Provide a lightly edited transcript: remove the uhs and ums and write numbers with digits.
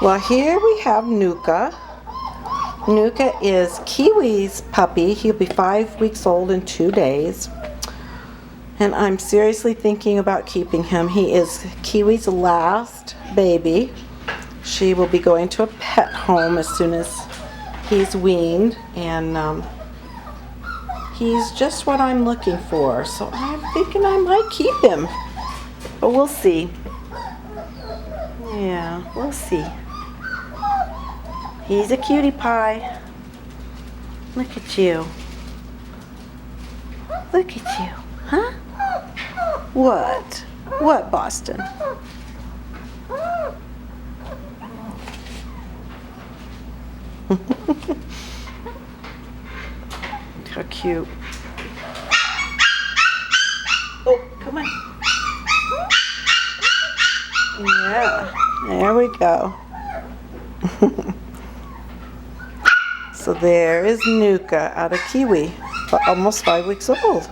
Well, here we have Nuka. Nuka is Kiwi's puppy. He'll be 5 weeks old in 2 days. And I'm seriously thinking about keeping him. He is Kiwi's last baby. She will be going to a pet home as soon as he's weaned. And he's just what I'm looking for. So I'm thinking I might keep him. But we'll see. Yeah, we'll see. He's a cutie pie. Look at you. Look at you. Huh? What? What, Boston? How cute. Oh, come on. Yeah, there we go. So there is Nuka out of Kiwi, almost 5 weeks old.